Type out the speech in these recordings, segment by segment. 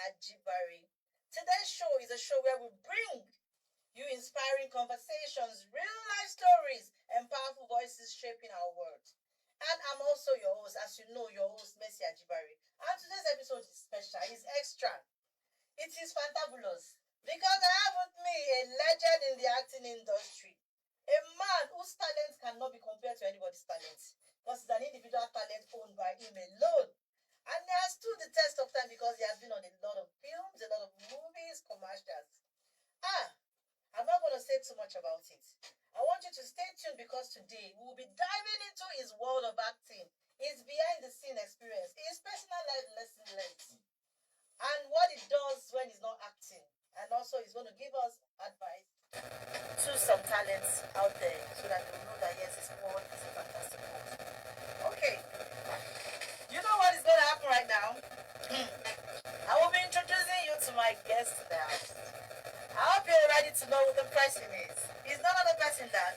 Ajibari. Today's show is a show where we bring you inspiring conversations, real life stories, and powerful voices shaping our world. And I'm also your host, as you know, your host, Messi Ajibari. And today's episode is special, it's extra. It is fantabulous because I have with me a legend in the acting industry. A man whose talent cannot be compared to anybody's talent because he's an individual talent owned by him alone. And he has stood the test of time because he has been on a lot of films, a lot of movies, commercials. I'm not going to say too much about it. I want you to stay tuned because today we will be diving into his world of acting, his behind the scene experience, his personal life lesson learned, and what he does when he's not acting. And also he's going to give us advice to some talents out there so that they will know that yes, this world is a fantastic world. Okay. You know what is going to happen right now? I will be introducing you to my guest now. I hope you're ready to know who the person is. He's none other person than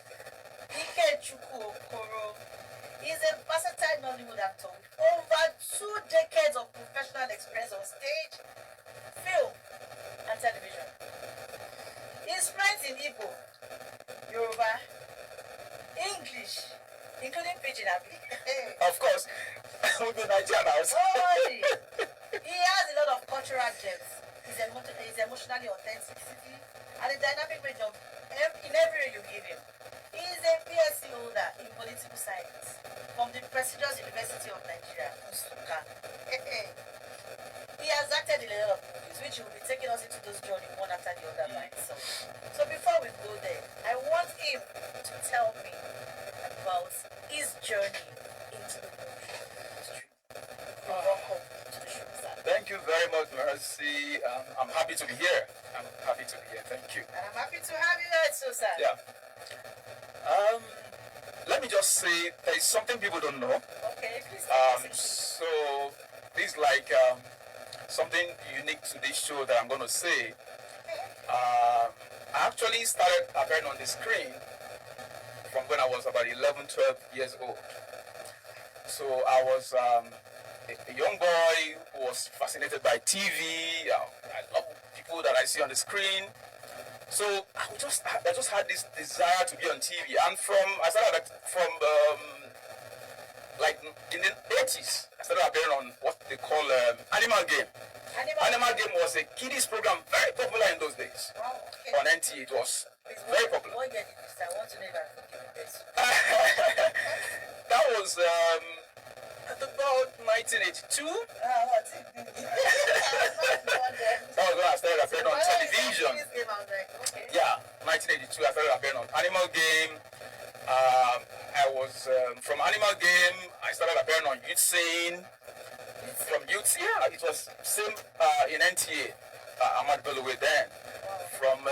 Ikechukwu Okoro. He's a versatile Nollywood actor with over 2 decades of professional experience on stage, film, and television. He's fluent in Igbo, Yoruba, English, including Pidgin Abi. Of course, we'll be Nigerians. He has a lot of cultural depth. His emotionally authenticity and a dynamic range of in every way you give him. He is a PhD holder in political science from the prestigious University of Nigeria, Nsukka. He has acted in a lot of movies, which he will be taking us into those journeys one after the other by himself. So before we go there, I want him to tell me about his journey into the movie industry. Welcome to the show, sir. Thank you very much, Mercy. I'm happy to be here. Thank you. And I'm happy to have you here too, sir. Yeah. Let me just say there's something people don't know. Okay, please. So this is like something unique to this show that I'm going to say. I actually started appearing on the screen from when I was about 11, 12 years old. So I was a young boy who was fascinated by TV. I love people that I see on the screen. So I just had this desire to be on TV. And I started from like in the 80s, I started appearing on what they call Animal Game. Animal Game was a kiddies program, very popular in those days. Wow, okay. On NTA, it was very popular. What year did you start? I want to know if I can give you this. That was at about 1982. What's it? That was when I started appearing on television. Okay. Yeah, 1982, I started appearing on Animal Game. I was from Animal Game, I started appearing on Youth Scene. From Youth, yeah, it was same in NTA. Ahmad Bello then. From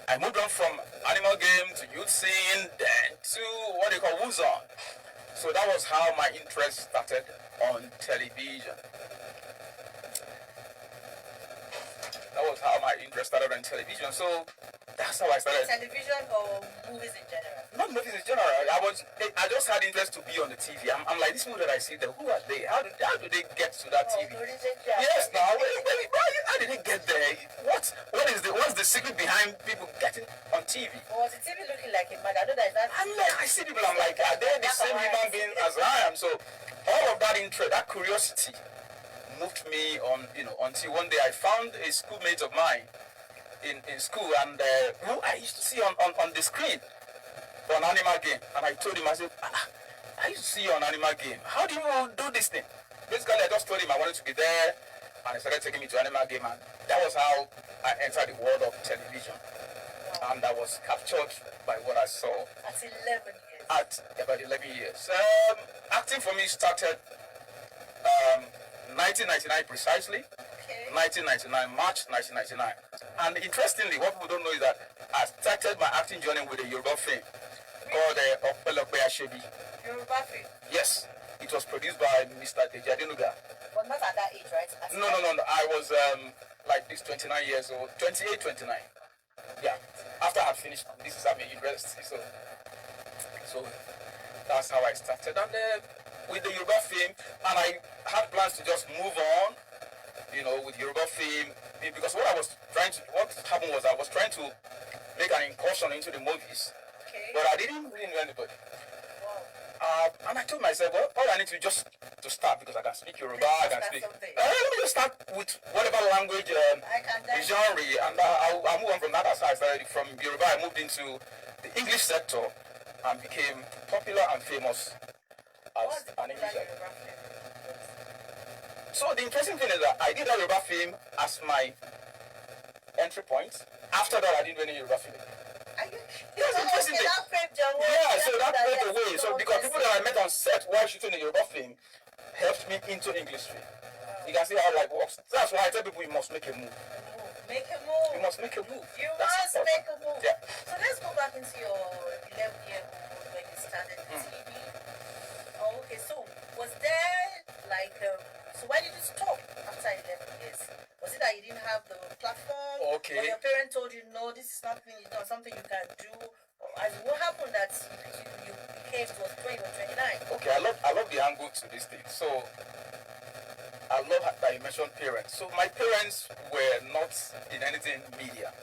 I moved on from Animal Game to Youth Scene, then to what they call Wuzon. So that was how my interest started on television. So that's how I started. Television or movies in general? Not movies in general. I just had interest to be on the TV. I'm like, this movie that I see there, who are they? How do they get to that TV? Yes, now how did they get there? What's the secret behind people getting on TV? Was the TV looking like a man? I know that. I see people. I'm like, are they the same human being as I am? So all of that interest, that curiosity, moved me on. Until one day I found a schoolmate of mine in school, and who I used to see on the screen on Animal Game, and I told him, I said, I used to see you on Animal Game. How do you do this thing? Basically, I just told him I wanted to be there, and he started taking me to Animal Game, and that was how I entered the world of television. Wow. And I was captured by what I saw. At 11 years. At about 11 years. Acting for me started 1999 precisely. Okay. 1999, March 1999. And interestingly, what people don't know is that I started my acting journey with a Yoruba film called Opelokpe Ashebi. Yoruba film? Yes. It was produced by Mr. Deji Adenuga. But not at that age, right? No. I was like this 29 years old, 28, 29. Yeah. After I had finished, this is at my university. So that's how I started. And with the Yoruba film, and I had plans to just move on with Yoruba film, because what happened was I was trying to make an incursion into the movies, but I didn't really know anybody. And I told myself, well, all I need to just to start, because I can speak Yoruba, I can speak. Let me just start with whatever language genre, and I'll move on from that. As I started from Yoruba, I moved into the English sector and became popular and famous as an English actor. So the interesting thing is that I did that Yoruba film as my entry point. After that, I didn't do any Yoruba film. That's interesting. Yeah, so that paved the way. So because people that I met on set while shooting the Yoruba film helped me into English film. You can see how life works. That's why I tell people you must make a move. Make a move. You must make a move. You must make a move. Yeah. So let's go back into your 11-year-old when you started TV. Oh, okay. So was there like so why did you stop after 11 years? Was it that you didn't have the platform? Okay. Or your parents told you, no, this is not something you can do? And what happened that you became, it was 20 or 29? Okay, I love the angle to this thing. So I love that you mentioned parents. So my parents were not in anything media.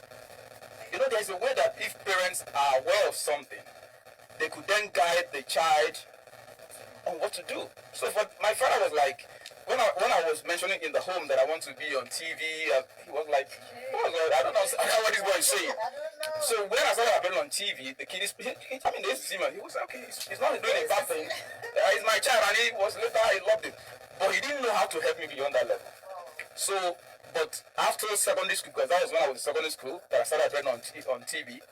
There's a way that if parents are aware of something, they could then guide the child on what to do. So my father was like, when I was mentioning in the home that I want to be on TV, he was like, oh God, I don't know what this boy is saying. So when I started appearing on TV, the kid they used to see me, he was like, okay, he's not doing a bad thing. He's my child, and he loved it. But he didn't know how to help me beyond that level. So, but after secondary school, because that was when I was in secondary school, that I started appearing on TV,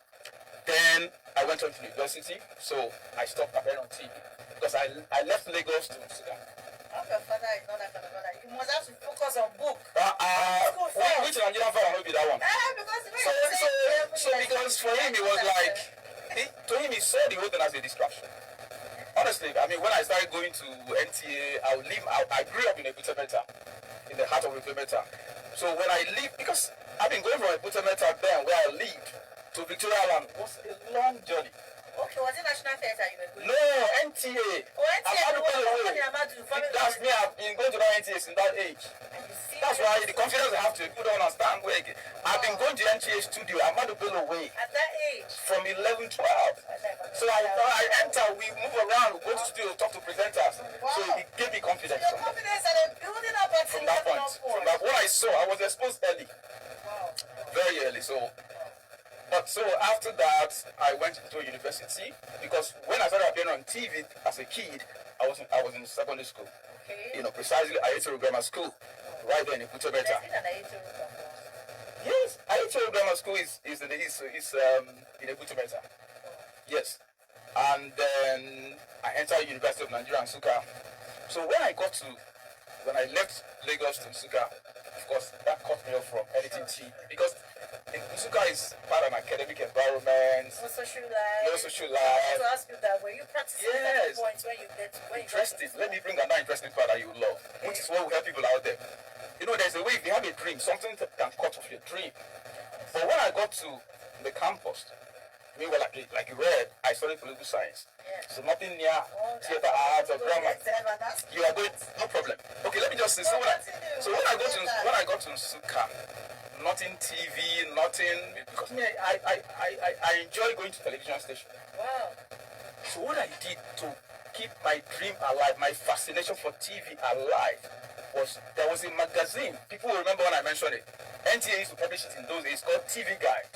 then I went on to university, so I stopped appearing on TV. Because I left Lagos to Sudan. Your father is not that kind of father. You must have to focus on book. Which Nigerian father will be that one? Because for him it was like, to him he saw the whole thing as a distraction. Honestly, I mean, when I started going to NTA, I grew up in a Butemeta, in the heart of a Butemeta. So when I leave, because I've been going from a Butemeta then where I lived to Victoria Land was a long journey. Okay, was it National Theatre you were going? No, NTA. Oh, NTA. That's me. I've been going to that NTA since that age. That's why the confidence I have to people don't understand where I've been going to NTA studio. I'm not to build away. At that age? From 11, 12. So I enter, we move around, we go to studio, talk to presenters. Wow. So it gave me confidence. So your confidence and then building up from that point. From that, what I saw, I was exposed early. Wow. Very early. So after that, I went into university because when I started appearing on TV as a kid, I was in secondary school. Okay. Precisely Alihar Grammar School, right there in Butemeta. Yes, Alihar Grammar School is in Butemeta. Yes, and then I entered University of Nigeria in Nsukka. So when I left Lagos to Nsukka, of course that cut me off from anything TV because Nsukka is part of an academic environment. No social life. I want to ask you that. Were you practicing at the points when you get interesting? Let me bring another interesting part that you love, which is what will help people out there. There's a way if you have a dream, something can cut off your dream. But when I got to the campus, meanwhile, like you read, I studied political science. Yeah. So nothing near theater arts or drama. You are going, no problem. Okay, let me just say. So when I got to Nsukka, nothing TV, nothing, because me, I enjoy going to television station. Wow. So what I did to keep my dream alive, my fascination for TV alive, was there was a magazine. People will remember when I mentioned it. NTA used to publish it in those days called TV Guide.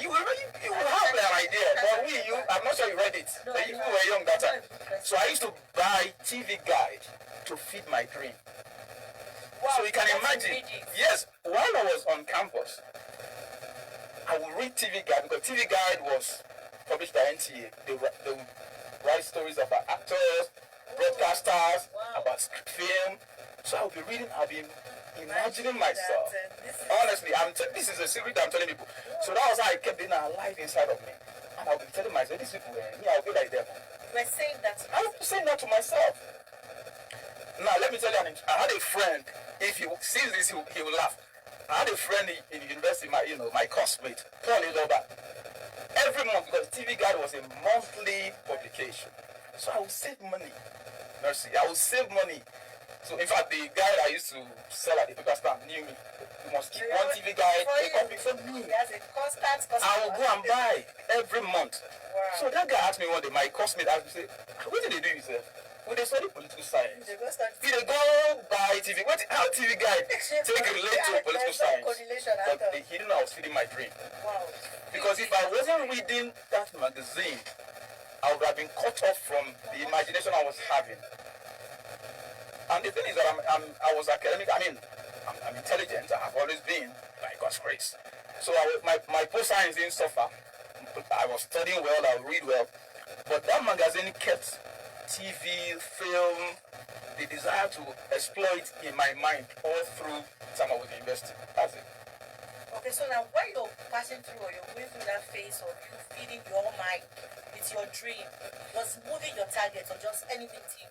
You will have an idea, but I'm not sure you read it. No, you were young that time. So I used to buy TV Guide to feed my dream. Wow, so you can imagine. Yes, while I was on campus, I would read TV Guide because TV Guide was published by NTA. They would write stories about actors, broadcasters, about film. So I would be reading. I'll be imagining myself. Honestly, this is a secret I'm telling people. So that was how I kept being alive inside of me. And I'll be telling myself, these people, I'll be like them. You were saying that? I was saying that to myself. Now, let me tell you, I had a friend, if he sees this, he will laugh. I had a friend in university, my classmate, Paul Iloba. Every month, because TV Guide was a monthly publication. So I would save money. Mercy, I would save money. So in fact, the guy that I used to sell at the paper stand knew me. He must keep one TV guide, a copy for me. He has a constant customer. I will go and buy every month. Wow. So that guy asked me one day, my classmate asked me, say, what did they do yourself? When they study political science. They go start. Did they go buy TV? How TV guide take relate to political science? But he didn't know I was feeding my dream. Wow. Because if I wasn't reading that magazine, I would have been cut off from the imagination I was having. And the thing is that I was academic. I mean, I'm intelligent. I have always been, by God's grace. So my post-science didn't suffer. I was studying well. I would read well. But that magazine kept TV, film, the desire to exploit in my mind all through the time I was in university. That's it. Okay, so now when you're passing through or you're going through that phase of you feeding your mind with your dream, was moving your target or just anything to you?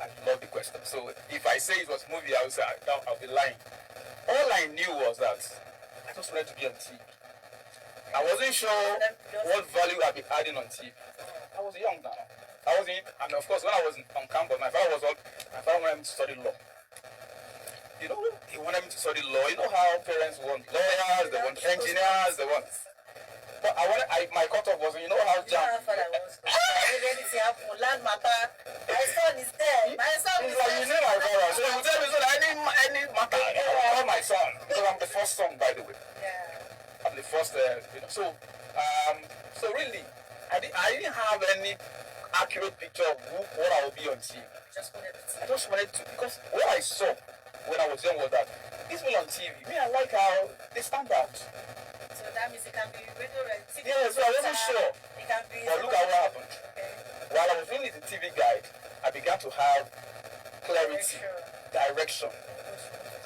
I love the question. So if I say it was movie, I would say I'll be lying. All I knew was that I just wanted to be on TV. I wasn't sure what value I'd be adding on TV. I was young now. I was in, and of course when I was on campus, my father wanted me to study law. You know, he wanted me to study law. You know how parents want lawyers, they want engineers, they want. But my cutoff was, you know how jam. Anything happen, land matter. My son is there. My son is there. You know my brother. So you tell me so that any matter, I call my son. Because I'm the first son, by the way. Yeah. I'm the first, So really, I didn't have any accurate picture of what I would be on TV. I just wanted to, because what I saw when I was young was that these people on TV, I like how they stand out. So that means it can be radio and TV. Yeah, so I wasn't sure. It can be. But look at what happened. Okay. While I was reading the TV guide, I began to have clarity, direction.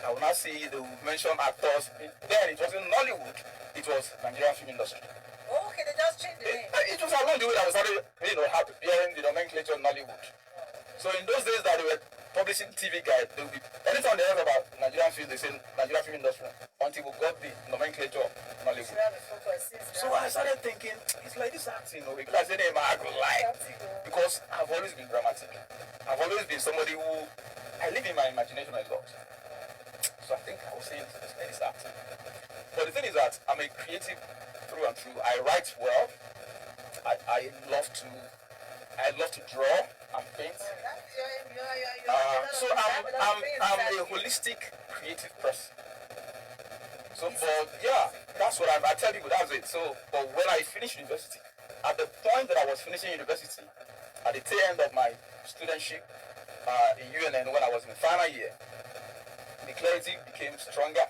I will now see they will mention actors. Then it wasn't Nollywood, it was Nigerian film industry. Oh, okay, they just changed the name. It was along the way that I started, hearing the nomenclature Nollywood. So in those days that they were publishing TV guide, they would be, anytime they heard about Nigerian film, they say Nigerian film industry, until we got the nomenclature of Nollywood. So I started thinking, it's like this acting, because I said, I could lie. Because I've always been dramatic. I've always been somebody who, I live in my imagination a lot. So I think I was saying, it's like this acting. But the thing is that I'm a creative through and through. I write well. I love to draw and paint. So I'm a holistic creative person. So that's what I tell people, that's it. So but when I finished university, at the point that I was finishing university, at the tail end of my studentship in UNN when I was in the final year, the clarity became stronger.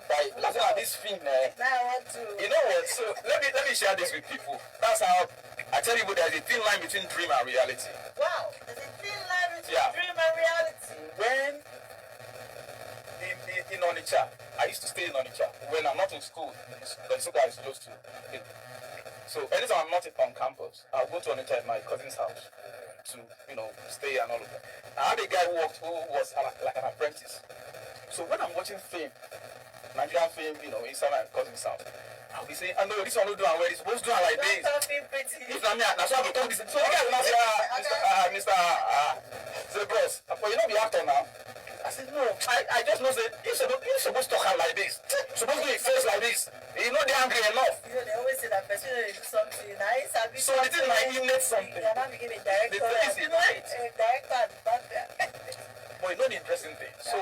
By looking at this film, you know what? So let me share this with people. That's how I tell you, there's a thin line between dream and reality. Wow, there's a thin line between dream and reality. When in Onitsha, I used to stay in Onitsha when I'm not in school. The school is close to. So anytime I'm not on campus, I'll go to Onitsha at my cousin's house to stay and all of that. I had a guy who was like an apprentice. So when I'm watching film, Nigerian film, inside my cousin's house, I'll be saying, no, this one will do it where it's supposed to do it like this. If I'm here, that's why I talk this. So the guy will not say, Mr. Say, boss, but you know the actor now. I said, no, I just know that you're supposed to talk out like this. You're supposed to do your face like this. You're not angry enough. They always say that person will do something. So the thing like you need something. You now became a director. The thing is, right? A director at the back there. But the interesting thing. So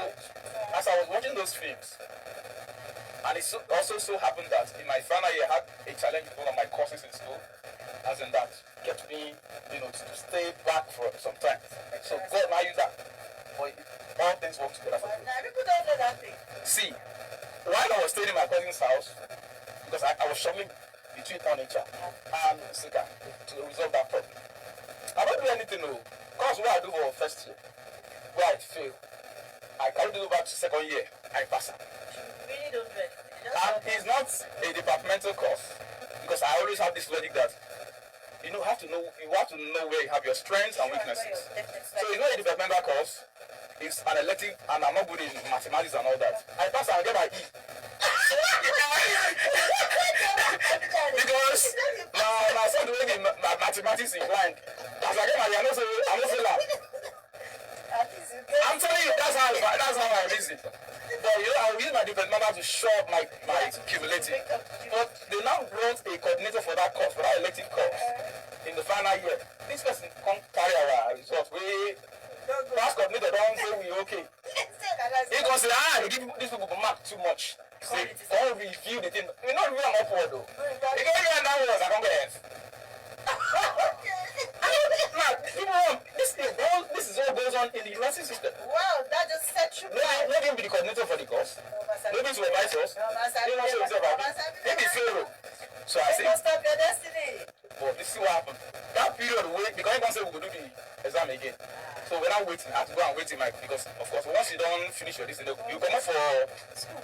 as I was watching those films, and it also so happened that in my final year I had a challenge with one of my courses in school, as in that kept me, to stay back for some time. So God now use that. But all things work together for good. People don't know that thing. See, while I was staying in my cousin's house, because I was struggling between Onitsha and Sika to resolve that problem. I don't do anything new. Because what I do for first year, where I fail, I carry it over to second year, I pass it. Really don't do anything. And it's not a departmental course, because I always have this logic that you have to know where you have your strengths and weaknesses. So it's not a departmental course, it's an elective, and I'm not good in mathematics and all that. I pass and I get my E. Because my son doing in mathematics inclined. As I get my E, I'm not so loud. I'm telling but I will use my different number to show up my cumulative. But they now brought a coordinator for that course, for that elective course, in the final year. This person can't carry our results. We class coordinator don't say we okay. He can say, these people mark too much. Say, don't review the thing. We're not review them upward though. You can hear that word, I don't get it. This is all goes on in the university system. Wow, that just set you back. Let him be the coordinator for the course. Let him supervise us. Maybe Pharaoh. So I say, don't stop your destiny. But this is what happened. That period, because I can't say we could do the exam again. So we're now waiting. I have to go and wait in my, because of course once you don't finish your destiny, you come up for school.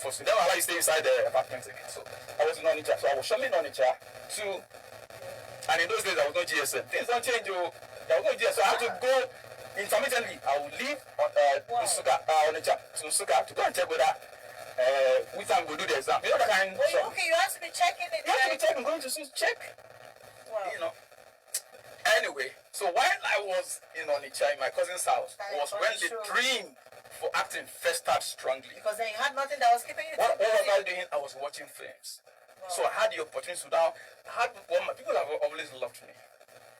For students, they don't allow you to stay inside the apartment again. So I was in Onitsha. So I was shuttling Onitsha to, and in those days I was not GSM. Things don't change. There was no GSM. So I had to go intermittently. I would leave Onitsha to Nsuka to go and check whether which time we'll do the exam. You know that kind of okay, you have to be checking it. You have to be checking, going to check. Wow. You know. Anyway, so while I was in Onitsha in my cousin's house was when the dream for acting first started strongly. Because then you had nothing that was keeping you. What was I doing? I was watching films. Wow. So I had the opportunity to now. People have always loved me.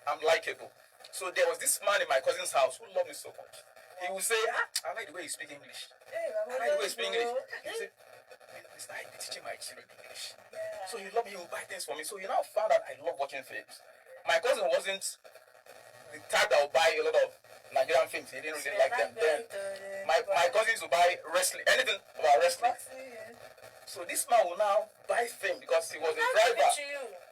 I'm likable. So there was this man in my cousin's house who loved me so much. He would say, I like the way you speak English. I like the way you speak English. He would say, Mr. I be teaching my children English. Yeah. So he loved me, he would buy things for me. So he now found out I love watching films. My cousin wasn't the type that would buy a lot of Nigerian films. He didn't really like them. Then my cousins would buy wrestling, anything about wrestling. So this man will now buy film because he was a driver.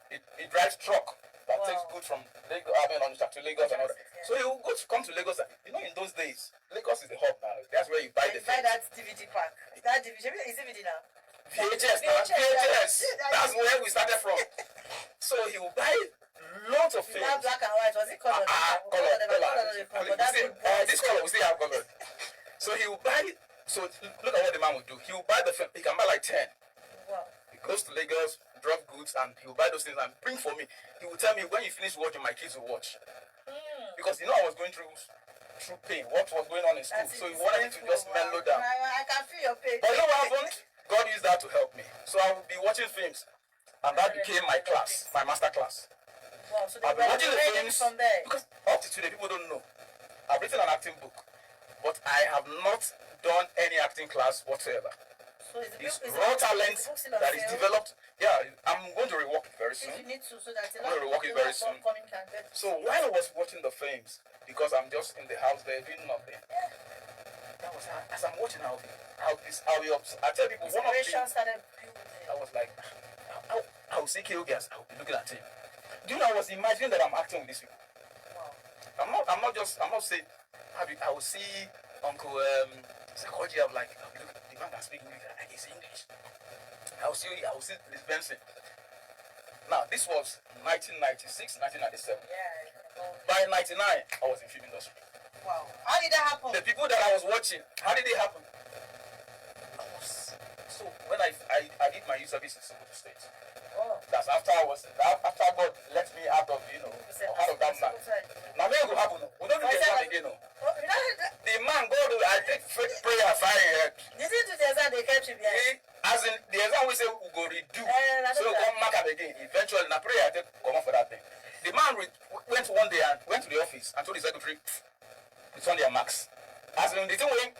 He drives truck that takes goods from Lagos, to Lagos and all that. So he will come to Lagos. You know, in those days, Lagos is the hub now. That's where you buy the film. Buy that DVD pack. That DVD is DVD now. VHS now. VHS. That's where we started from. So he will buy lots of films. Not black and white. Was it color? Color. This color we still have color. So he will buy. So look at what the man will do. He will buy the film. He can buy like 10. Wow. He goes to Lagos, drop goods, and he will buy those things and bring for me. He will tell me when you finish watching, my kids will watch. Because I was going through pain. What was going on in school? So he wanted me to just mellow down. I can feel your pain. But you know what happened? God used that to help me. So I would be watching films, and that became my class, my master class. Wow, so I've been watching the films from there. because up to today people don't know. I've written an acting book, but I have not done any acting class whatsoever. So it's raw talent that is developed. Yeah, I'm going to rework it very soon. If you need to, so that I'm going to rework it very soon. So while I was watching the films, because I'm just in the house there doing nothing, that was as I'm watching I'll be upset. I tell people one of the started I was like, I will see K.O.G.S. I will be looking at him. Do you know I was imagining that I'm acting with these people? Wow. I'm not saying I will see Uncle Sakoji. I'm like, I'll be looking at the man that speaks English. I can say English. I will see Miss Benson. Now this was 1996, 1997. Yeah. By 99, I was in film industry. Wow. How did that happen? The people that I was watching, how did it happen? So when I did my youth service in Sokoto State. Oh. That's after God let me out of out of that man. Now maybe it will happen. We don't do the exam again. The man I take prayer firing head. This is the exam they kept you behind. As in the exam we say we go redo. So we come mark up again. Eventually na prayer I take come for that thing. The man went one day and went to the office and told the secretary return their marks. As in the thing when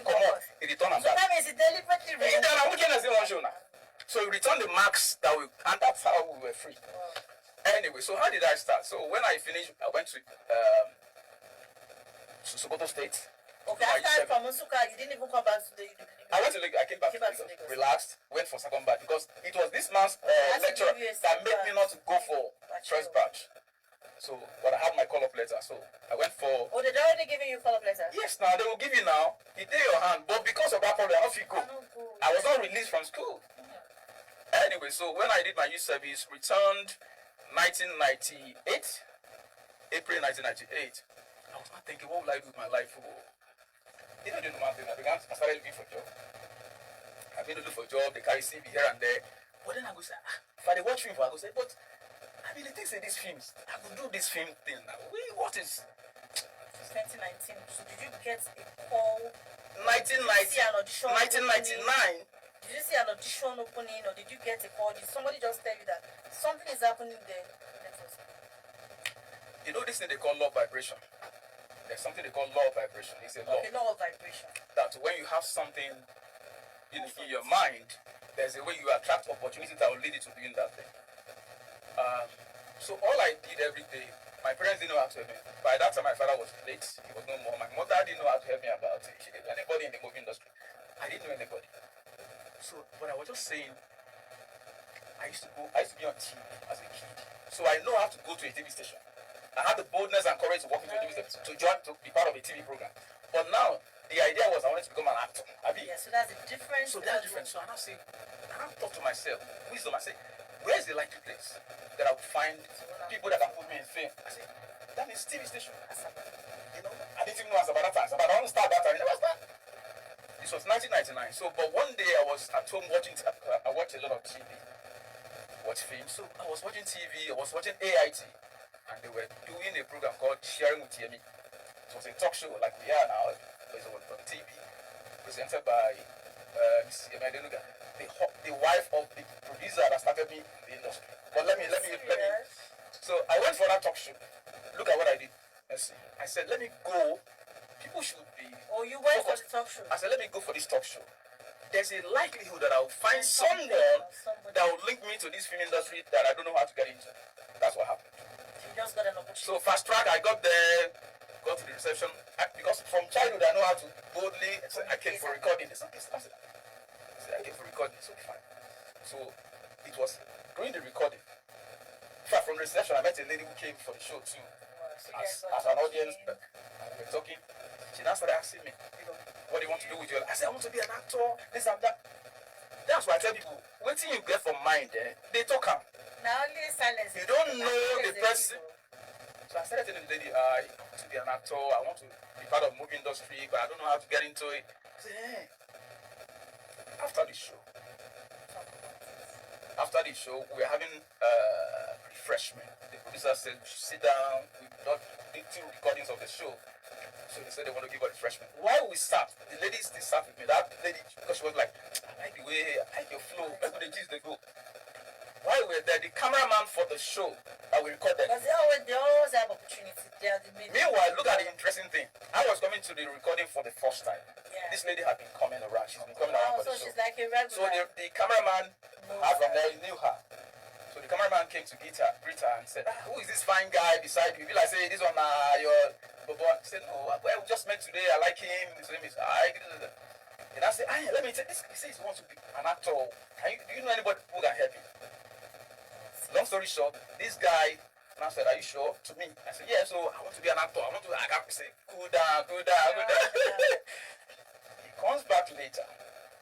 come out, he returned them back. So that means he deliberately returned. So he returned the marks that and that's how we were free. Wow. Anyway, so how did I start? So when I finished, I went to Sokoto State. Okay, after from Nsuka, you didn't even come back to the I went to Lagos. I came back to Lagos. Relaxed, went for second batch because it was this man's lecturer that made me not to go for first batch. So, but I have my call-up letter, so I went for... Oh, they're already giving you call-up letter? Yes, now, they will give you now. It did your hand, but because of that problem, I don't feel good. I was not released from school. Anyway, so when I did my youth service, returned 1998, April 1998, I was not thinking, what will I do with my life? You know the normal thing, I started looking for a job. I've been looking for a job, they carry CV here and there. But then I go say, if I watch film, I go say, but I mean, the things in these films, I could do this film thing now. What is? It's 2019. So did you get a call 1999. Did you see an audition opening, or did you get a call? Did somebody just tell you that something is happening there? You know this thing they call law of vibration. There's something they call law of vibration. It's a law. Okay, law of vibration. That when you have something in your mind, there's a way you attract opportunities that will lead you to doing that thing. So all I did every day, my parents didn't know how to help me. By that time, my father was late. He was no more. My mother didn't know how to help me about it. She didn't know anybody in the movie industry. I didn't know anybody. So, but I was just saying, I used to be on TV as a kid. So I know how to go to a TV station. I had the boldness and courage to walk into a TV station, to be part of a TV program. But now, the idea was I wanted to become an actor. Yeah, so that's a different. So that's different. So I now say, I thought to myself, wisdom, I say, where's the likely place that I would find people that can put me in fame? I say, that is TV station. You know, I didn't even know about that time. But I don't start that time. I never start. This was 1999. So, but one day I was at home watching. I watched a lot of TV, watch films. So I was watching TV. I was watching AIT, and they were doing a program called Sharing with Yemi. It was a talk show like we are now, but it was on TV, presented by Mrs. Yemi Adenuga, the wife of the producer that started me in the industry. But let me. So I went for that talk show. Look at what I did. Let's see. I said, let me go. People should be. Oh, you went for the talk show. I said, let me go for this talk show. There's a likelihood that I will find someone that will link me to this film industry that I don't know how to get into. That's what happened. You just got an opportunity. So fast track, I got there, got to the reception. Because from childhood I know how to boldly. I came for recording. It's okay. I said, I came for recording. It's okay, fine. So it was during the recording. In fact, from the reception, I met a lady who came for the show too. As an audience, we were talking. She now started asking me, what do you want to do with your life? I said, I want to be an actor, this and that. That's why I tell people, what thing you get from mind, they talk am. Now only silence. You don't know the person. So I started telling the lady, I want to be an actor, I want to be part of the movie industry, but I don't know how to get into it. I said, hey. After the show, we were having refreshment. The producer said, sit down, we did 2 recordings of the show. So they said they want to give us refreshment. While we sat, the lady still sat with me. That lady, because she was like, I like the way, I like your flow, that's what they gist they go. While we were there, the cameraman for the show that we recorded. Because they always have opportunity. Meanwhile, look at the interesting thing. I was coming to the recording for the first time. Yeah. This lady had been coming around. She's been coming around for the show. So she's like a regular. So the cameraman had from there, he knew her. So the cameraman came to greet her and said, who is this fine guy beside you? He like, say, this one, your Bobo. He said, no, well, we just met today. I like him. His name is And I said, let me tell you, he says he wants to be an actor. Do you know anybody who can help him? Long story short, this guy now said, are you sure? To me. I said, yeah, so I want to be an actor. I can't say, cool down. He comes back later,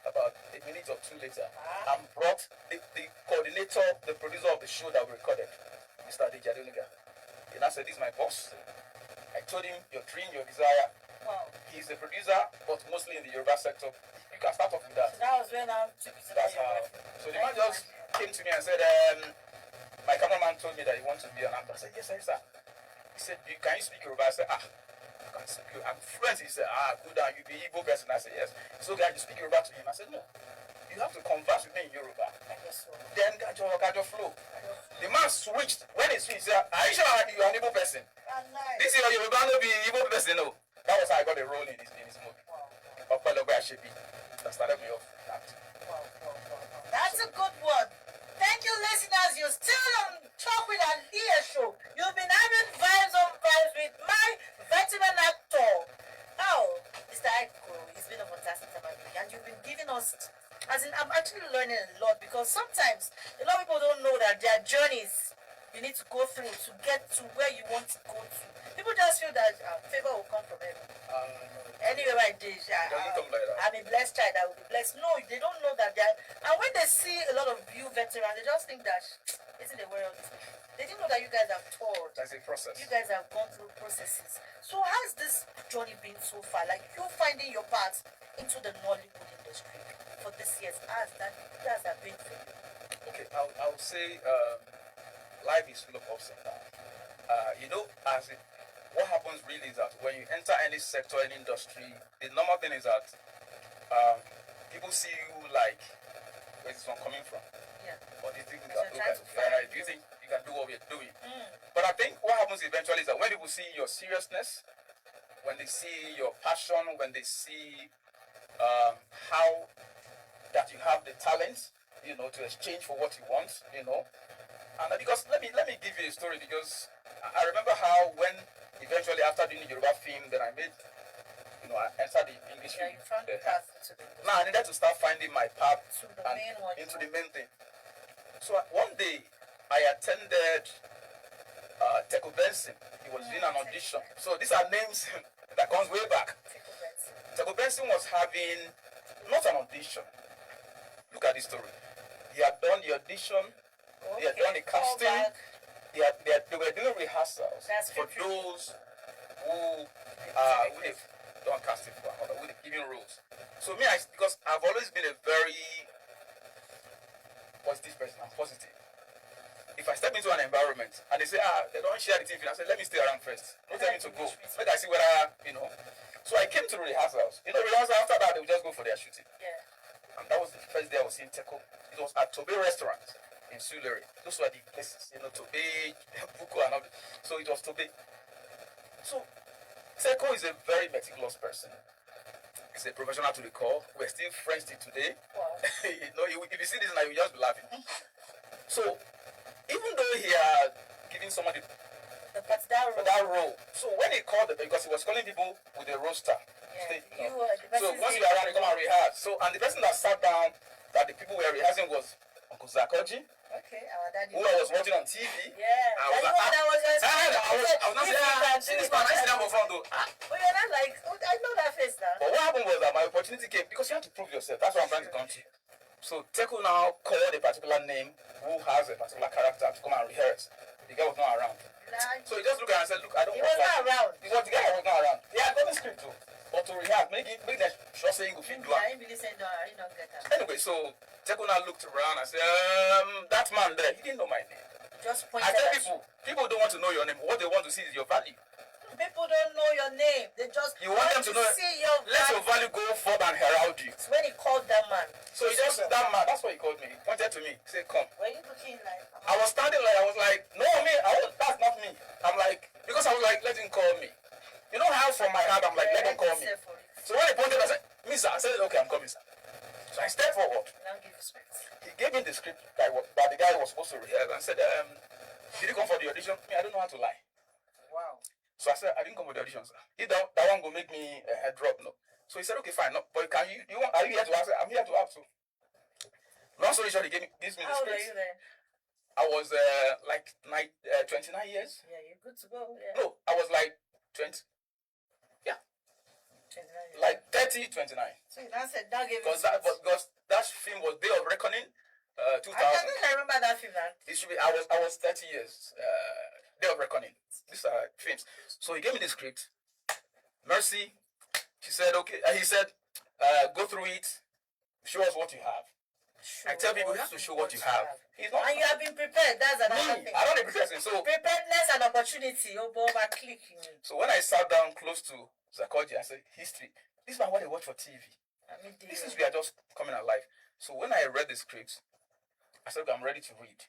about a minute or 2 later, and brought the coordinator, the producer of the show that we recorded, Mr. Adenuga. He now said, this is my boss. I told him, your dream, your desire. Wow. He's the producer, but mostly in the Yoruba sector. You can start off with that. So that was when I took it to That's how. So the man just came to me and said, my cameraman told me that he wants to be an actor. I said, yes, sir. He said, can you speak Yoruba? I said, I can speak. I'm fluent. He said, good, you be Igbo person. I said, yes. So can you speak Yoruba to him? I said, no. You have to converse with me in Yoruba. I guess so. Then Gajo flow. The man switched. When he switched, he said, are you sure you are an Igbo person? Nice. This is your Yoruba, no be Igbo person, no. That was how I got a role in this movie. Wow. That started me off. Wow. That's a good one. Thank you, listeners. You're still on Talk with Alihar Show. You've been having vibes on vibes with my veteran actor. Oh, Mr. Aiko, it's been a fantastic time, and you've been giving us. I'm actually learning a lot, because sometimes a lot of people don't know that there are journeys you need to go through to get to where you want to go to. People just feel that favor will come from heaven. Anywhere I did, I'm a blessed child, I will be blessed. No, they don't know that. And when they see a lot of you veterans, they just think that, isn't the world? They didn't know that you guys have toured. That's a process. You guys have gone through processes. So how's this journey been so far? Like, you finding your path into the Nollywood industry for this year, has that been for you? Okay, I would say life is full of ups and downs. What happens really is that when you enter any sector, any industry, the normal thing is that people see you like, where's this one coming from? Yeah. Or do you think Because you're trying to find do you think you can do what we're doing? Mm. But I think what happens eventually is that when people see your seriousness, when they see your passion, when they see how that you have the talent, to exchange for what you want, and because let me give you a story, because I remember how when eventually after doing the Yoruba film, then I made, I entered the English Yeah, film. you found the path to the Now I needed to start finding my path to the main one. into the main thing. So one day I attended Teco Benson. He was doing an audition. So these are names that comes way back. Teco Benson was having not an audition. Look at this story. He had done the audition. Okay. They had done the casting. They were doing rehearsals for those who they've done casting for another, who they've given roles. So me, because I've always been a very positive person. I'm positive. If I step into an environment and they say, they don't share the TV, I say, let me stay around first. Don't tell me to go. Let I see whether, So I came to the rehearsals. Rehearsal after that, they would just go for their shooting. Yeah. And that was the first day I was in Teco. It was at Tobe restaurant in Sulere. Those were the places, Tobe, Buko, and all that. So it was Tobe. So Teco is a very meticulous person. He's a professional to the core. We're still friends till today. Wow. If you see this now, you'll just be laughing. So even though he had given somebody that role, so when he called them, because he was calling people with a roster. Yeah. So once you are around, you come and rehearse. So, and the person that sat down, that the people were rehearsing was Uncle Zakoji. Okay, our daddy. Who I was watching on TV. Yeah. I was like, I was not saying, see this man, I see them for fun though. But you're not like, I know that face now. But what happened was that my opportunity came, because you have to prove yourself. That's what I'm trying to come to. So Teco now called a particular name who has a particular character to come and rehearse. The guy was not around. So he just looked at and said, look, I don't want not around. Because the guy was not around. He had got the script too. But to rehearse, make them sure saying go fit do it. Anyway, so Teco now looked around and said, that man there, he didn't know my name. Just pointed. I tell people don't want to know your name. What they want to see is your value. People don't know your name. They just want them to know. See your let your value go further and herald you. It's when he called that man. So he just that man. That's what he called me. He pointed to me. He said, "Come." Were you looking like? I was standing like I was like, "No, me. That's not me." I'm like, because I was like, "Let him call me." You know how from my heart I'm like, "Let him call me." So when he pointed, I said, "Me, sir." I said, "Okay, I'm coming, sir." So I stepped forward. Now give respect. He gave me the script that the guy was supposed to rehearse and said, "Did you come for the audition?" Me, I don't know how to lie. Wow. So I said, I didn't come for the audition, sir. If that one will make me a head drop, no. So he said, okay, fine. No, but are you here to ask? I'm here to ask. So long story short, he gives me the script. How old are you then? I was 29 years. Yeah, you're good to go. Yeah. No, I was like 20. Yeah. 29 years. Like 30, 29. So you now said that gave because that film was Day of Reckoning, 2000. I think I remember that film. It should be. I was 30 years. Day of Reckoning. These are films. So he gave me the script. Mercy. She said, okay. He said, go through it. Show us what you have. I tell people, you have to show what you have. And you have been prepared. That's another thing. I don't need preparation. So preparedness and opportunity. Over clicking. So when I sat down close to Zakoji, I said, history. This is what they watch for TV. This is we are just coming alive. So when I read the script, I said, okay, I'm ready to read.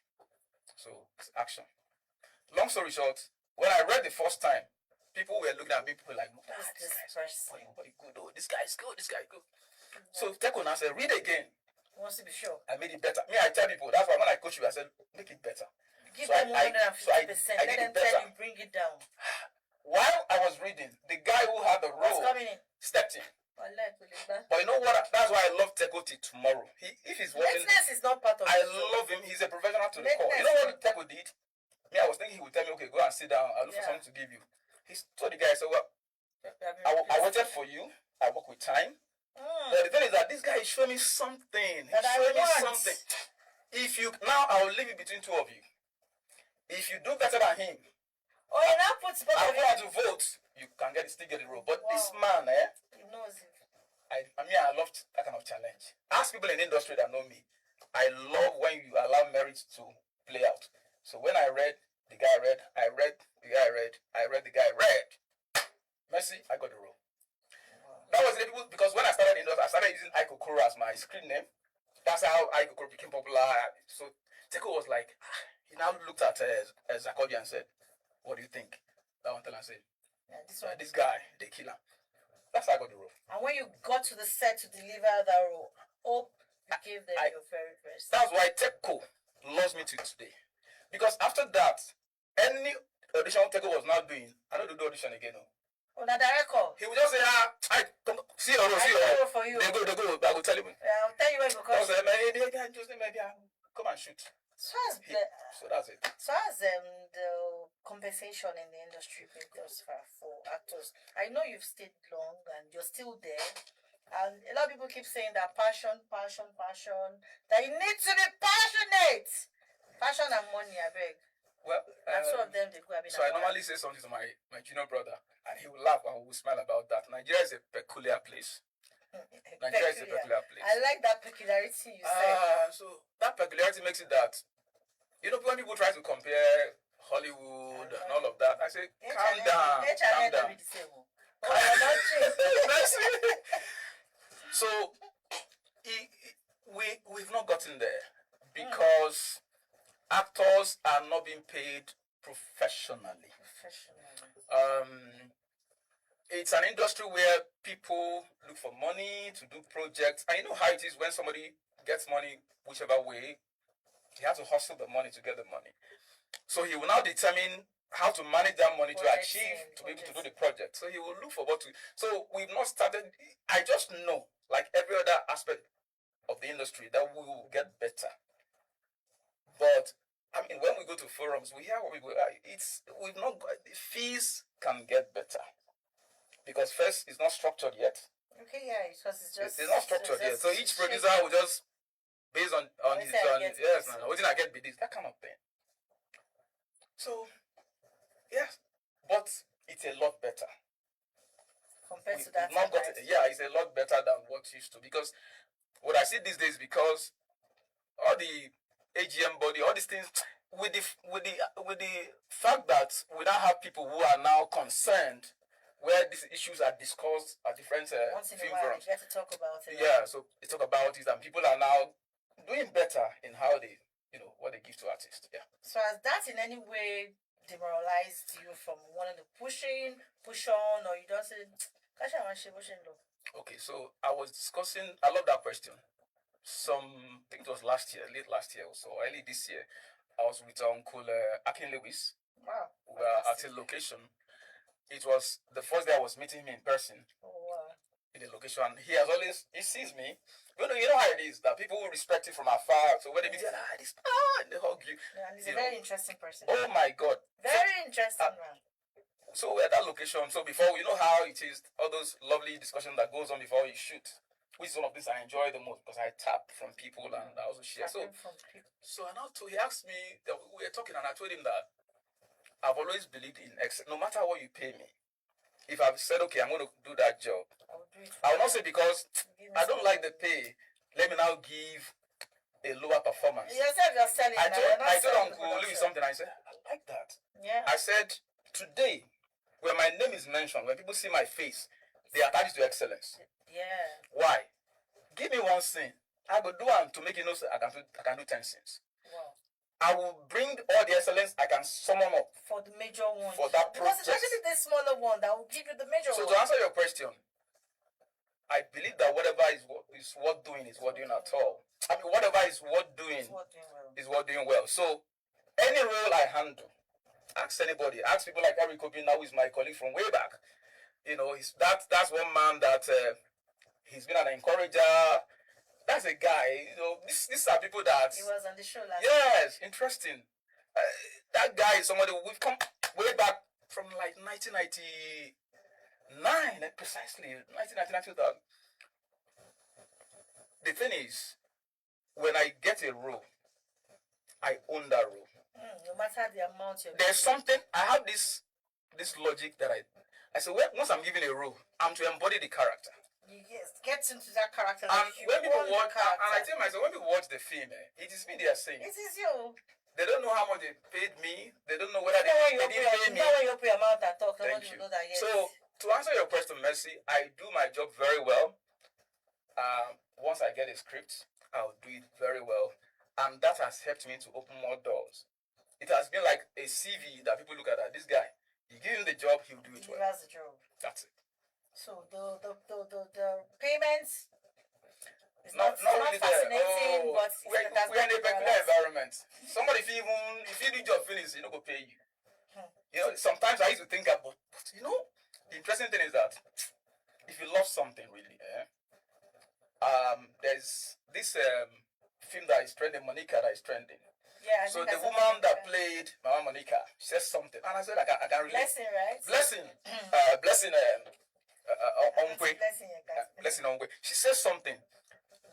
So it's action. Long story short, when I read the first time, people were looking at me, people were like, no, this guy's good, oh, this guy is good, this guy is good. So Teco now said, read again. He wants to be sure. I made it better. Me, I tell people, that's why when I coach you, I said, make it better. Give them 150%, let them tell you, bring it down. While I was reading, the guy who had the role stepped in. But you know what? That's why I love Teco till tomorrow. If he's watching, is not part of I love him. He's a professional to the core. You know what Teco did? Me, I was thinking he would tell me, okay, go and sit down. I'll look for something to give you. He told the guy, I said, well, I waited for you. I work with time. But the thing is that this guy is showing me something. He's showing me something. If you now, I will leave it between two of you. If you do better than him, you now put I'm going to vote. You can still get the role. But this man, he knows it. I love that kind of challenge. Ask people in the industry that know me. I love when you allow merit to play out. So when I read, the guy read, I read, the guy read, I read, the guy read. Mercy, I got the role. That was the people, because when I started in industry, I started using Aikokoro as my screen name. That's how Aikokoro became popular. So Teko was like, he now looked at Zakodi and said, "What do you think?" That one tell and said, this guy, they kill him. That's how I got the role. And when you got to the set to deliver that role, Hope gave them your very best. That's why Teko loves me to today. Because after that, any audition Teko was now doing, I don't do the audition again. No. Oh, now the record. He would just say, see your role, see your role. For you. They go. I will tell him. I'll tell you when because. Maybe come and shoot. So that's it. So as the compensation in the industry been thus far for actors? I know you've stayed long and you're still there. And a lot of people keep saying that passion, that you need to be passionate. Passion and money, I beg. Well, and some of them, they go so I normally say something to my junior brother, and he will laugh and we will smile about that. Nigeria is a peculiar place. Nigeria is a peculiar place. I like that peculiarity you said. So that peculiarity makes it that, when people try to compare Hollywood and all of that, I say, calm down. So we've not gotten there because actors are not being paid professionally. It's an industry where people look for money to do projects, and you know how it is when somebody gets money whichever way, he has to hustle the money to get the money. So he will now determine how to manage that money to be able to do the project. So he will look for what to. So we've not started. I just know, like every other aspect of the industry, that we will get better. But I mean, when we go to forums, we hear what we go. We've not got the fees can get better because first it's not structured yet. Okay, yeah, because it's not structured yet. So each producer will just based on his what did I get with this, that kind of thing. So yes, but it's a lot better compared to that. It's a lot better than what it used to, because what I see these days, because all the AGM body, all these things, with the fact that we now have people who are now concerned where these issues are discussed at different film forums. You have to talk about it. Yeah, so they talk about it, and people are now doing better in how they, what they give to artists. Yeah. So has that in any way demoralized you from wanting to push on, or you don't say, okay, so I was discussing, I love that question. I think it was late last year or so, early this year, I was with Uncle Akin Lewis. Wow. We were at a location. It was the first day I was meeting him in person. Oh, wow. In the location. He sees me. You know how it is, that people will respect you from afar. So when they meet you, and they hug you. Yeah, and he's a very interesting person. Oh my God. Very interesting man. So we're at that location. So before, you know how it is, all those lovely discussions that goes on before you shoot. Which is one of these I enjoy the most, because I tap from people and I also share. So he asked me, we were talking, and I told him that I've always believed in excellence. No matter what you pay me, if I've said, okay, I'm going to do that job, I will not say because I don't like the pay, let me now give a lower performance. You're selling. I told Uncle Louis something. I said, I like that. Yeah. I said, today, when my name is mentioned, when people see my face, they attach to excellence. Yeah. Why? Give me one scene. I will do one to make you know I can do 10 scenes. Wow. I will bring all the excellence I can summon up for the major one. For that project. Because it's actually the smaller one that will give you the major one. So to answer your question, I believe that whatever is worth doing is worth doing at all. I mean, whatever is worth doing is worth doing well. So any role I handle, ask anybody, ask people like Harry Coby, now is my colleague from way back. That's one man that he's been an encourager. That's a guy. These are people that he was on the show last. Yes, interesting. That guy is somebody we've come way back from like 1999, precisely 1999, 2000. The thing is, when I get a role, I own that role. No matter the amount there's something. I have this logic that I say, once I'm given a role, I'm to embody the character. Yes, get into that character. And when people watch, and I tell myself, when people watch the film, it is me they are saying. It is you. They don't know how much they paid me. They don't know whether they didn't pay me. You know when you open your mouth and talk, Thank you. Know that, yes. So to answer your question, Mercy, I do my job very well. Once I get a script, I'll do it very well, and that has helped me to open more doors. It has been like a CV that people look at. That this guy, you give him the job, he'll do it He well. has the job. That's it. So the payments is Not really fascinating, there. but We're in a peculiar environment. Somebody if you do job finish, you know, go pay you. You know, sometimes I used to think about, but you know, the interesting thing is that if you love something really, there's this film that is trending, Monica, that is trending. Yeah. So the woman that played Mama Monica says something, and I said I can relate. Blessing, right? Blessing, blessing, Blessing Ongwe. She says something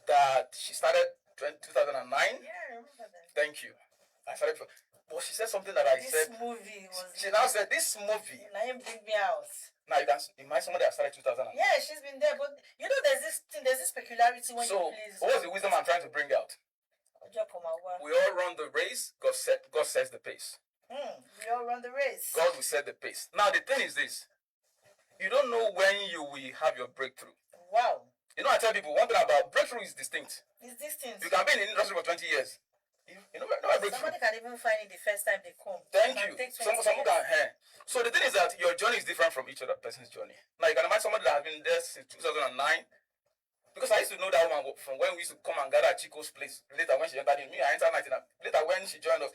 that she started 2009. Yeah, I remember that. Thank you. I started, but she said something that I said. This movie was. She now said this movie. Now you bring me out. Now you can imagine somebody that started 2009. Yeah, she's been there, but you know there's this thing, there's this peculiarity when you play. So what was the wisdom I'm trying to bring out? We all run the race. God sets the pace. We all run the race. God will set the pace. Now the thing is this: you don't know when you will have your breakthrough. Wow. You know, I tell people one thing about breakthrough is distinct. It's distinct. You can be in the industry for 20 years. You know breakthrough. Somebody can even find it the first time they come. Thank you. Someone can. So the thing is that your journey is different from each other person's journey. Now you can imagine somebody that has been there since 2009. Because I used to know that woman from when we used to come and gather at Chico's place. Later when she entered in me, I entered 19. Later when she joined us,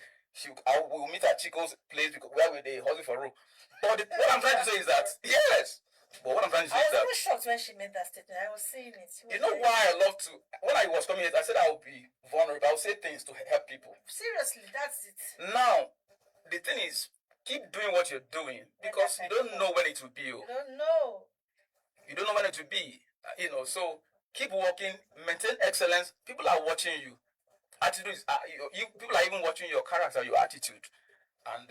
I will meet at Chico's place because where we they hustle for room. But what I'm trying to say is that yes. But what I'm trying to say is that I was so shocked when she made that statement. I was saying it. You know why I love to when I was coming here, I said I would be vulnerable. I would say things to help people. Seriously, that's it. Now, the thing is, keep doing what you're doing because you don't know when it will be. You don't know. You don't know when it will be. So keep working, maintain excellence. People are watching you. Attitude is, people are even watching your character, your attitude. And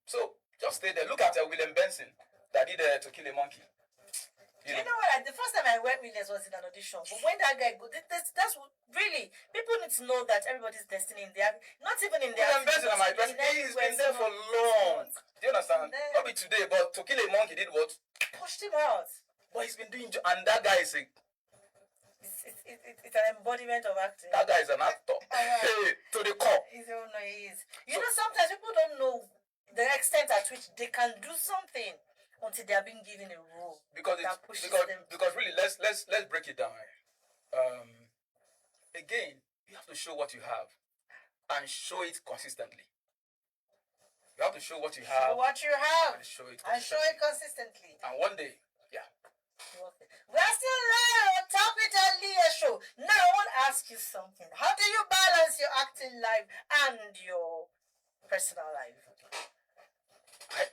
so just stay there. Look at William Benson that did To Kill a Monkey. You know what? The first time I went with this was in an audition. But when that guy that's really, people need to know that everybody's destiny in their, not even in their. William Benson, my president, he's been there for long. Do you understand? Not be today, but To Kill a Monkey did what? Pushed him out. But he's been doing, and that guy is a. It's an embodiment of acting. That guy is an actor. To the core. He is. You know, sometimes people don't know the extent at which they can do something until they are being given a role. Because really, let's break it down. Again, you have to show what you have, and show it consistently. You have to show what you have. What you have. And show it consistently. And one day, yeah. We are still live on Top It Alihar Show. Now I want to ask you something. How do you balance your acting life and your personal life?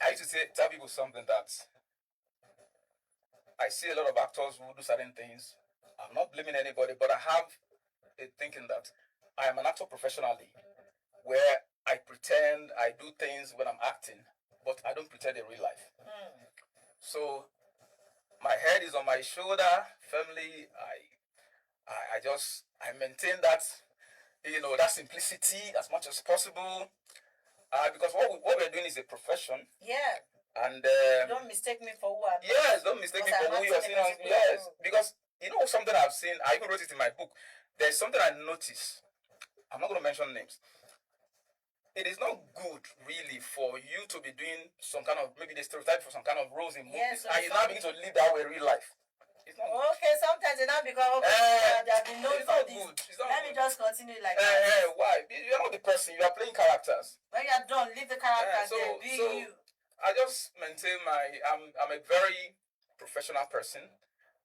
I used to tell people something that I see a lot of actors who do certain things. I'm not blaming anybody, but I have a thinking that I am an actor professionally, where I pretend I do things when I'm acting, but I don't pretend in real life. So my head is on my shoulder, family. I maintain that, that simplicity as much as possible. Because what we're doing is a profession. Yeah. And don't mistake me for who I am. Yes, don't mistake me for who you are seeing. Yes, because something I've seen. I even wrote it in my book. There's something I noticed. I'm not going to mention names. It is not good, really, for you to be doing some kind of, maybe the stereotype for some kind of roles in movies, and you now begin to live that way in real life. It's not good. Okay, sometimes they now become they have been known for this. Let me just continue like that. Why? You're not the person. You are playing characters. When you are done, leave the characters there. Be you. I just maintain I'm a very professional person.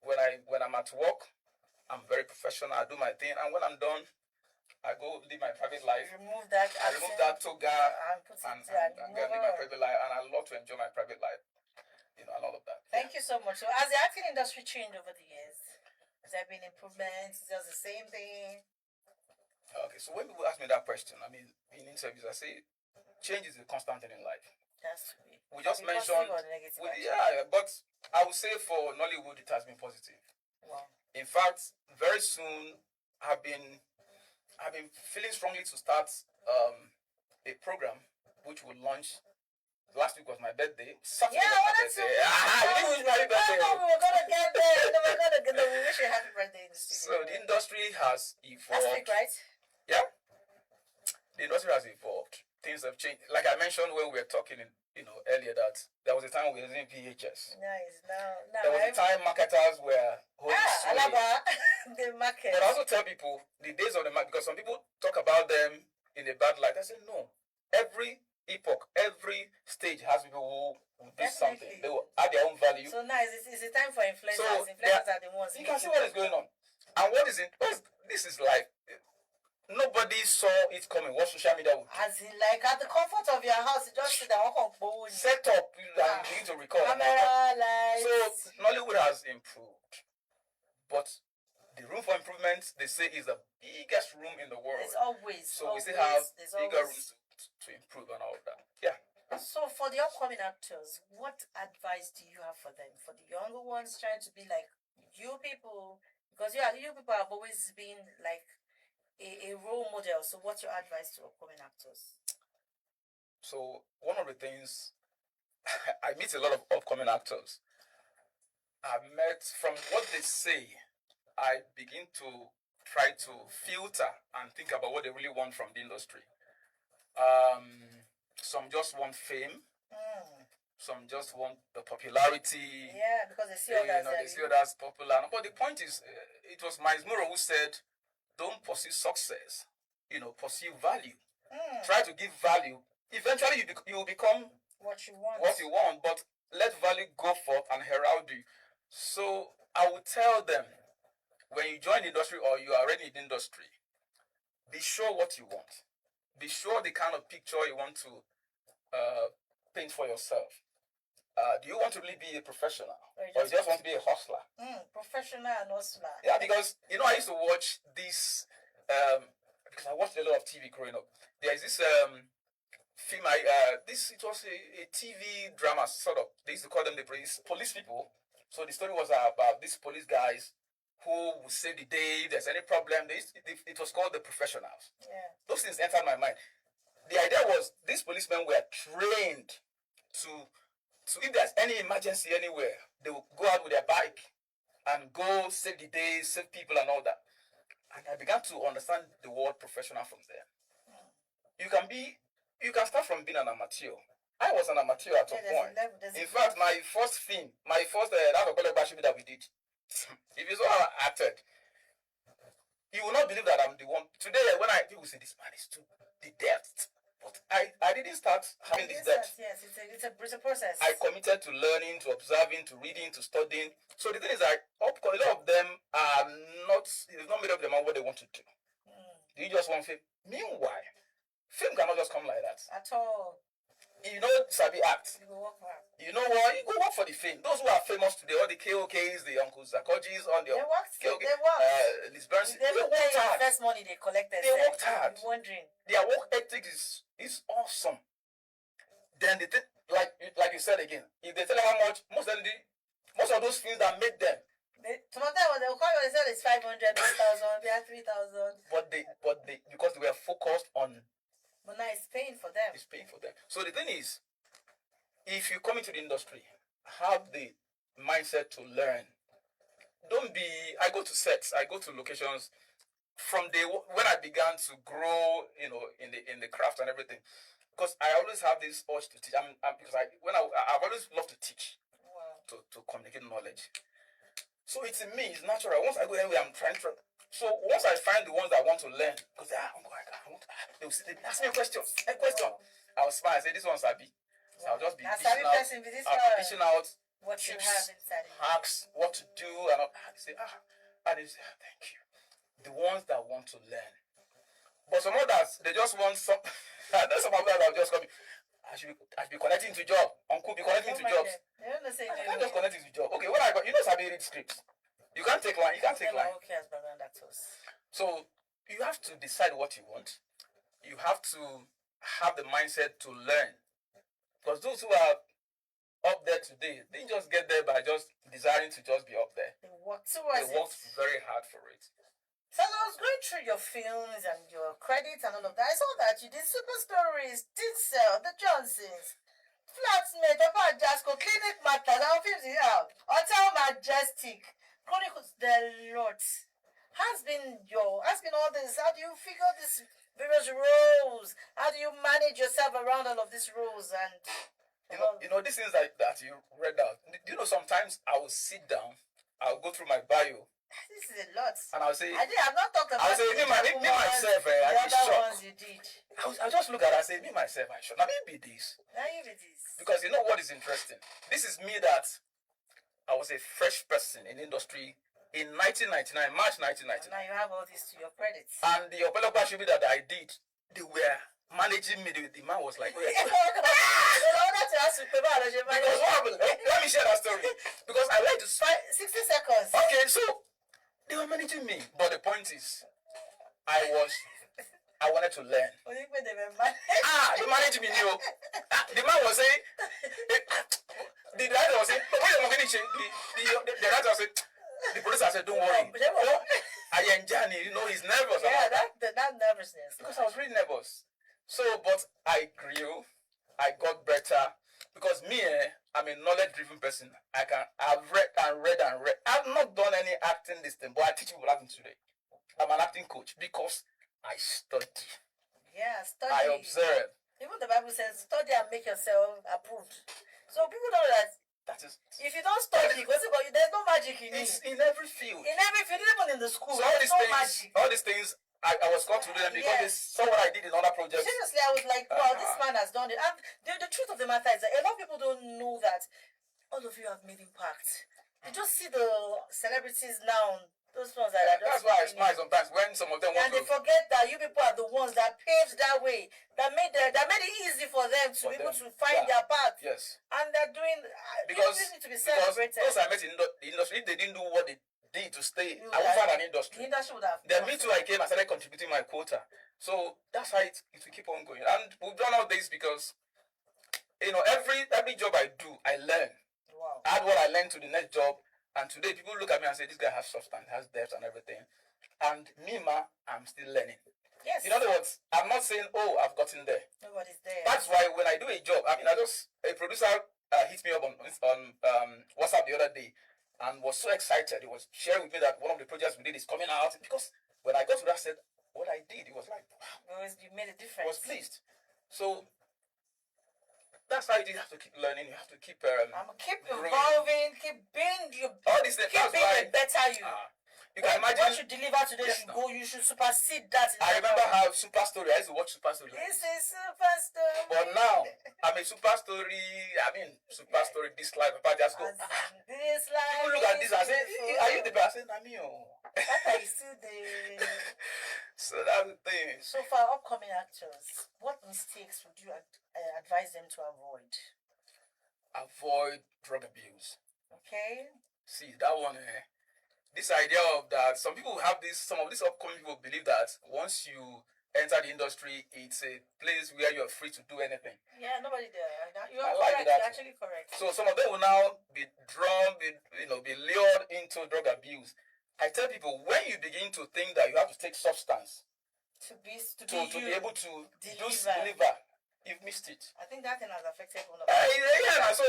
When I'm at work, I'm very professional. I do my thing, and when I'm done, I go live my private life. Remove that. I remove that toga and go live my private life, and I love to enjoy my private life. And all of that. Thank you so much. So, as the acting industry changed over the years, has there been improvements? Is it the same thing? Okay, so when people ask me that question, I mean, in interviews, I say change is a constant thing in life. That's true. We just mentioned, but I would say for Nollywood, it has been positive. Wow. In fact, very soon, I've been feeling strongly to start a program which will launch last week was my birthday. Yeah, Saturday I was my wanted to. birthday. You didn't wish me happy birthday. No, we were gonna get there. No, we're gonna get there. We wish you happy birthday in the So studio. the industry has evolved. Last week, right? Yeah, the industry has evolved. Things have changed. Like I mentioned when we were talking, earlier, that there was a time we were using VHS. Nice. Now, There was a time marketers were holding sway. Alaba, the market. But I also tell people the days of the market, because some people talk about them in a bad light. I say no. Every epoch, every stage has people who do something. They will add their own value. So now it's a time for influencers. So Influencers are the ones. You can see what is going on. And this is like, nobody saw it coming. What social media would do. As in, like at the comfort of your house, you just sit down, set up and begin to record. Camera, lights. So Nollywood has improved, but the room for improvement, they say, is the biggest room in the world. It's always. So we still have bigger rooms to improve and all of that. Yeah. So for the upcoming actors, what advice do you have for them? For the younger ones trying to be like you people, because you people have always been like a role model. So what's your advice to upcoming actors? So one of the things, I meet a lot of upcoming actors. I met, from what they say, I begin to try to filter and think about what they really want from the industry. Some just want fame. Some just want the popularity. Yeah, because they see others. They see others popular. But the point is, it was Miles Muro who said, "Don't pursue success. Pursue value. Try to give value. Eventually, you will become what you want. But let value go forth and herald you." So I would tell them, when you join the industry or you are already in the industry, be sure what you want. Be sure the kind of picture you want to paint for yourself. Do you want to really be a professional? Or you just want to be a hustler? Professional and hustler. Yeah, because, I used to watch this, because I watched a lot of TV growing up. There's this film, it was a TV drama, sort of. They used to call them the police people. So the story was about these police guys who would save the day. If there's any problem, it was called The Professionals. Yeah. Those things entered my mind. The idea was these policemen were trained to if there's any emergency anywhere, they will go out with their bike and go save the day, save people and all that. And I began to understand the word professional from there. You can start from being an amateur. I was an amateur at some point. In fact, my first film, that we did, if you saw how I acted, you will not believe that I'm the one. Today, when people say this man is too the depth, but I didn't start having this depth. Yes, it's a process. I committed to learning, to observing, to reading, to studying. So the thing is, a lot of them are not. It's not made up their mind what they want to do. You just want fame. Meanwhile, fame cannot just come like that. At all. Sabi act. You go work for it. You know what? You go work for the fame. Those who are famous today, all the KOKs, the Uncle Zakojis, all the They worked. KOK, They worked. they worked hard. The first money they collected. They worked hard. I'm wondering. Their work ethic is awesome. Then they think, like you said again, if they tell you how much, most of those films that made them. Some of them, they'll call you and say it's 500, 1,000, they are 3,000. But they because they were focused on. But now it's paying for them. It's paying for them. So the thing is, if you come into the industry, have the mindset to learn. I go to sets, I go to locations. From when I began to grow, in the craft and everything, because I always have this urge to teach. I've always loved to teach. Wow. To communicate knowledge. So it's in me, it's natural. Once I go anywhere, I'm trying to. So once I find the ones that I want to learn, because they ask me a question. I'll smile and say, this one's Sabi. So I'll just be dishing out what tips, you have inside. hacks, what to do, and they say, and they say, thank you. The ones that want to learn. But some others, they just want some. There's some others that will just come. I should be connecting to job. Uncle be connecting to jobs. They don't say I can't just connect to job. Okay, when I got, Sabi read scripts. You can't take line. So you have to decide what you want. You have to have the mindset to learn. Because those who are up there today, they just get there by just desiring to just be up there. They worked very hard for it. So I was going through your films and your credits and all of that. I saw that you did Super Stories, Did Sell, The Johnsons, Flatmate, Papa Jasco, Clinic Matters, our films out. Hotel Majestic, Chronicles the Lot. Has been all this. How do you figure this various roles? How do you manage yourself around all of these roles? And these things that you read out. Do you know sometimes I will sit down, I'll go through my bio, this is a lot. and I'll say, I've not talked about I'll say, me myself, the I be other shocked. ones you did. I'll just look at it and say, me myself, I should. Now, maybe this. Now you be this. Because you know what is interesting? This is me that I was a fresh person in industry in 1999, March 1999. Now you have all this to your credit. And the Opelokwa Shibi that I did, they were managing me. The man was like, wait. Because what happened? Let me share that story. Because I like to 60 seconds. Okay, so they were managing me. But the point is, I wanted to learn. They managed me, you know. The man was saying, the director was saying, the director was saying, the producer said, don't worry. I enjoy it, he's nervous. Yeah, that nervousness. Because I was really nervous. So, but I grew, I got better. Because me, I'm a knowledge-driven person. I've read and read and read. I've not done any acting this thing, but I teach people acting today. I'm an acting coach because I study. Yeah, study. I observe. Even the Bible says, study and make yourself approved. So people know that. That is. If you don't study, there's no magic in it. It's in every field. In every field, even in the school. So all these things, I was called to do them because they saw what I did in other projects. Seriously, I was like, wow, this man has done it. And the truth of the matter is that a lot of people don't know that all of you have made impact. They just see the celebrities now. Those ones that are just. That's why I smile sometimes when some of them want to. And they forget that you people are the ones that paved that way, that made it easy for them to be able to find their path. Yes. And they're doing. Because need to be celebrated. Those I met in the industry, if they didn't do what they did to stay, I would find an industry. The industry would have. Then me too, I came and started contributing my quota. So that's how it will keep on going. And we've done all this because, every job I do, I learn. Wow. Add what I learned to the next job. And today people look at me and say, this guy has substance, has depth and everything. And me, I'm still learning. Yes. In other words, I'm not saying, oh, I've gotten there. Nobody's there. That's why when I do a job, a producer hit me up on WhatsApp the other day and was so excited. He was sharing with me that one of the projects we did is coming out. Because when I got to that, I said, what I did, it was like, wow. You made a difference. I was pleased. So, that's how you have to keep learning. You have to keep keep evolving, keep being all these things. Keep being a better you. You can imagine what you deliver today you should supersede that. I remember how Super Story. I used to watch Super Story. It's a super story. But now I'm a Super Story. Super Story. This life, Papa just go. This life. People look at this and say, "Are you the person?" I'm you. So that's the thing. So for our upcoming actors, what mistakes would you advise them to avoid? Avoid drug abuse. Okay. See that one. This idea of that some people have this. Some of these upcoming people believe that once you enter the industry, it's a place where you're free to do anything. Yeah, nobody there. You are correct. You're actually correct. So some of them will now be drawn, be lured into drug abuse. I tell people, when you begin to think that you have to take substance to be able to deliver, you've missed it. I think that thing has affected one of us. So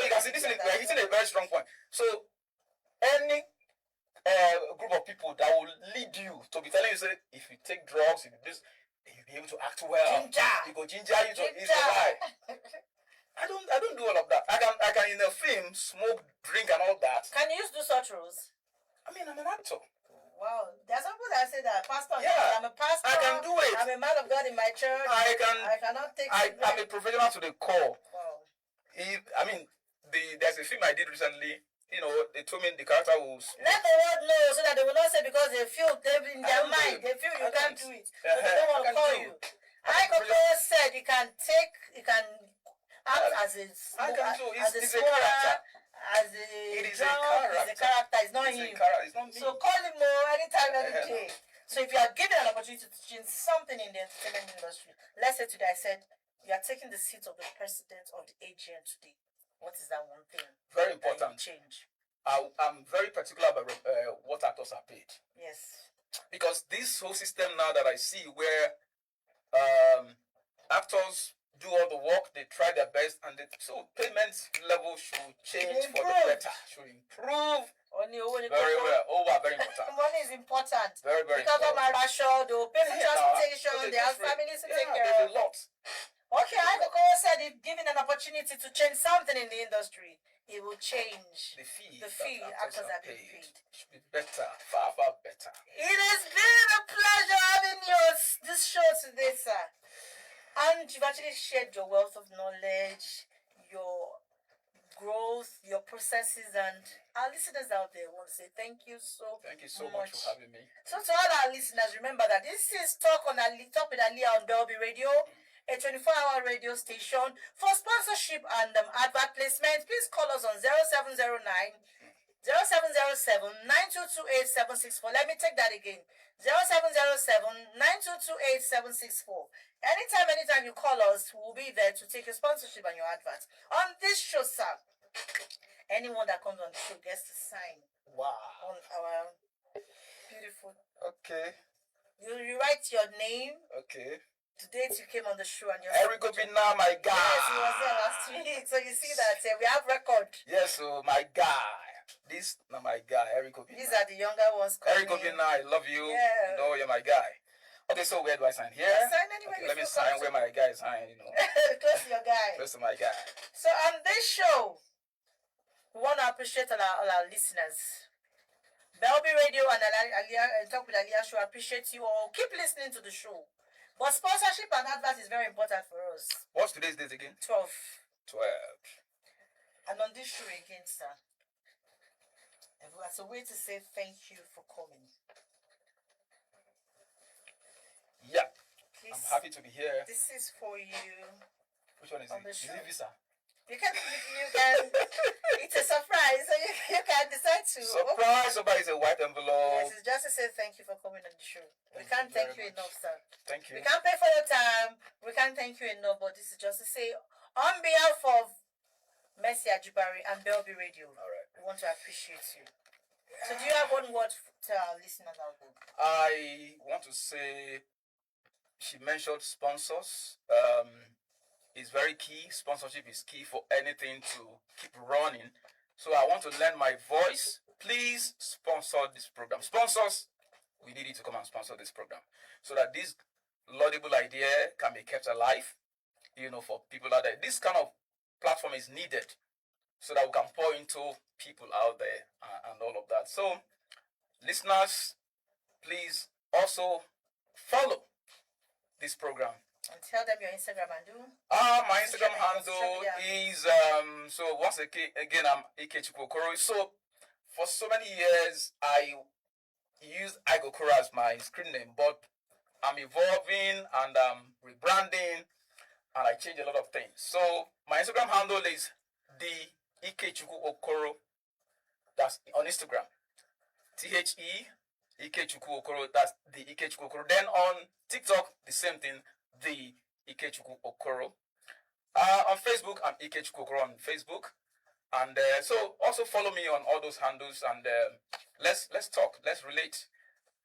you can see this is hitting a very strong point. So any group of people that will lead you to be telling you, say, if you take drugs, if you do this, you'll be able to act well. You go ginger you to ease the lie. I don't do all of that. I can in a film smoke, drink, and all that. Can you do such roles? I'm an actor. Wow, there's some people that say that pastor. Yeah, I'm a pastor. I can do it. I'm a man of God in my church. I cannot take. I'm a professional to the core. Wow. There's a film I did recently. They told me the character was. Let the world know so that they will not say because they feel in their mind they feel you can't do it, so they don't want to call you. I said you can act as a character. It is a character. It's not him. It's not me. So call him more anytime, any day. So if you are given an opportunity to change something in the entertainment industry, let's say today I said you are taking the seat of the president of the AGN today. What is that one thing? Very important. Change. I'm very particular about what actors are paid. Yes. Because this whole system now that I see where actors do all the work, they try their best, and so payment level should change for the Improve. better, should improve Very very well. Very important. Money is important. Very, very Because of important. my ration, they'll pay for transportation, they have families to take care There's of. a lot. Okay, Alihar said if given an opportunity to change something in the industry, it will change. The fee. The fee actors are being paid. Should be better, far, far better. It has been a pleasure having this show today, sir. And you've actually shared your wealth of knowledge, your growth, your processes, and our listeners out there want to say thank you so much for having me. So to all our listeners, remember that this is Talk with Alihar on Belby Radio, a 24-hour radio station. For sponsorship and advert placement, please call us on 0709 0707 9228764. Let me take that again. 0707 9228764. Anytime you call us, we'll be there to take your sponsorship and your advert. On this show, sir, anyone that comes on the show gets to sign. Wow. On our beautiful. Okay. You write your name. Okay. The date you came on the show and your Eric Obina, my guy. Yes, he was there last week. So you see that we have record. Yes, so my guy. This not my guy, Eric Obina. These are the younger ones coming. Eric Obina, I love you. Yeah. You know you're my guy. Okay, so where do I sign? Here? Sign anywhere okay, you let me feel sign where my guy is sign, Close to your guy. Close to my guy. So on this show, we want to appreciate all our listeners. Belby Radio and Talk with Alihar Show, appreciate you all. Keep listening to the show. But sponsorship and advert is very important for us. What's today's date again? 12. 12. And on this show again, sir, as a way to say thank you for coming. Yeah. Please, I'm happy to be here. This is for you. Which one is On it? the Is show. it Visa? You can it's a surprise, so you can decide to. Surprise! Somebody is a white envelope. Yes, it's just to say thank you for coming on the show. We can't thank you enough, sir. Thank you. We can't pay for your time. We can't thank you enough, but this is just to say, on behalf of Mercy Ajibari and Belby Radio, All right. we want to appreciate you. So do you have one word to our listeners out there? I want to say she mentioned sponsors. Is very key. Sponsorship is key for anything to keep running. So I want to lend my voice. Please sponsor this program. Sponsors, we need you to come and sponsor this program so that this laudable idea can be kept alive, for people out there. This kind of platform is needed so that we can pour into people out there and all of that. So, listeners, please also follow this program. And tell them your Instagram handle. My Instagram handle is so once again I'm Ikechukwu Okoro. So for so many years I used Ikokoro as my screen name, but I'm evolving and rebranding and I change a lot of things. So my Instagram handle is the Ikechukwu Okoro. That's on Instagram. THE Ikechukwu Okoro. That's the Ikechukwu Okoro. Then on TikTok, the same thing. The Ikechukwu Okoro. On Facebook, I'm Ikechukwu Okoro on Facebook. And so also follow me on all those handles and let's talk. Let's relate.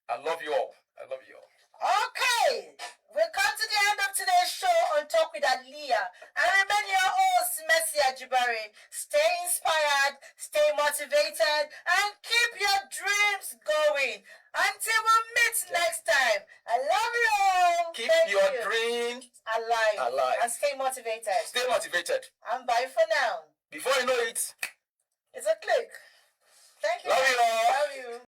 I love you all. Okay. We'll come to the end of today's show on Talk with Alihar. And remain your host, Mercy Ajibari. Stay inspired, stay motivated, and keep your dreams going. Until we meet next time. I love you all. Keep your dreams alive. And stay motivated. Stay motivated. And bye for now. Before you know it, it's a click. Thank you. Love you all. Love you.